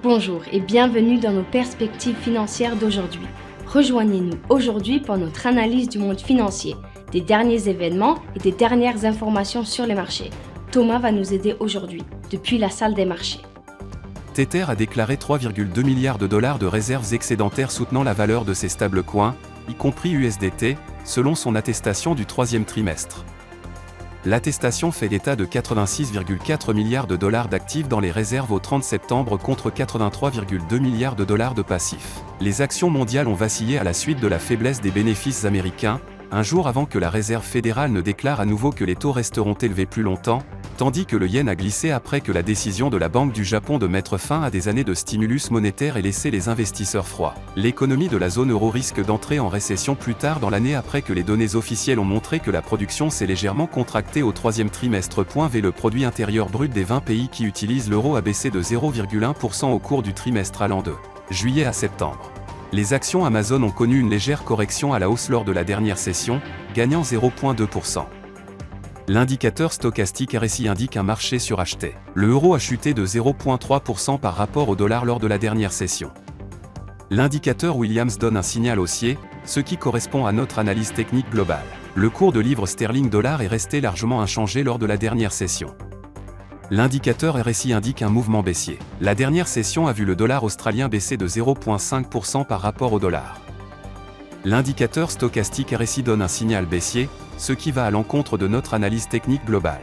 Bonjour et bienvenue dans nos perspectives financières d'aujourd'hui. Rejoignez-nous aujourd'hui pour notre analyse du monde financier, des derniers événements et des dernières informations sur les marchés. Thomas va nous aider aujourd'hui, depuis la salle des marchés. Tether a déclaré 3,2 milliards de dollars de réserves excédentaires soutenant la valeur de ses stablecoins, y compris USDT, selon son attestation du troisième trimestre. L'attestation fait état de 86,4 milliards de dollars d'actifs dans les réserves au 30 septembre contre 83,2 milliards de dollars de passifs. Les actions mondiales ont vacillé à la suite de la faiblesse des bénéfices américains, un jour avant que la Réserve fédérale ne déclare à nouveau que les taux resteront élevés plus longtemps, tandis que le yen a glissé après que la décision de la Banque du Japon de mettre fin à des années de stimulus monétaire ait laissé les investisseurs froids. L'économie de la zone euro risque d'entrer en récession plus tard dans l'année après que les données officielles ont montré que la production s'est légèrement contractée au troisième trimestre. V le produit intérieur brut des 20 pays qui utilisent l'euro a baissé de 0,1% au cours du trimestre allant de juillet à septembre. Les actions Amazon ont connu une légère correction à la hausse lors de la dernière session, gagnant 0,2%. L'indicateur stochastique RSI indique un marché suracheté. Le euro a chuté de 0,3% par rapport au dollar lors de la dernière session. L'indicateur Williams donne un signal haussier, ce qui correspond à notre analyse technique globale. Le cours de livre sterling-dollar est resté largement inchangé lors de la dernière session. L'indicateur RSI indique un mouvement baissier. La dernière session a vu le dollar australien baisser de 0,5% par rapport au dollar. L'indicateur stochastique RSI donne un signal baissier, ce qui va à l'encontre de notre analyse technique globale.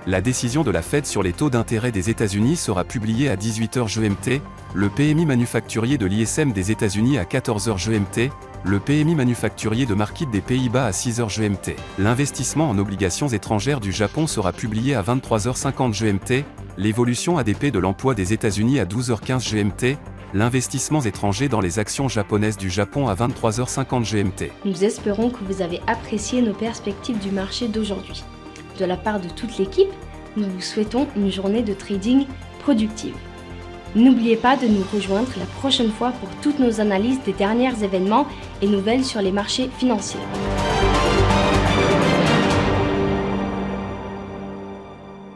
La décision de la Fed sur les taux d'intérêt des États-Unis sera publiée à 18h GMT, le PMI manufacturier de l'ISM des États-Unis à 14h GMT, le PMI manufacturier de Markit des Pays-Bas à 6h GMT. L'investissement en obligations étrangères du Japon sera publié à 23h50 GMT, l'évolution ADP de l'emploi des États-Unis à 12h15 GMT, l'investissement étranger dans les actions japonaises du Japon à 23h50 GMT. Nous espérons que vous avez apprécié nos perspectives du marché d'aujourd'hui. De la part de toute l'équipe, nous vous souhaitons une journée de trading productive. N'oubliez pas de nous rejoindre la prochaine fois pour toutes nos analyses des derniers événements et nouvelles sur les marchés financiers.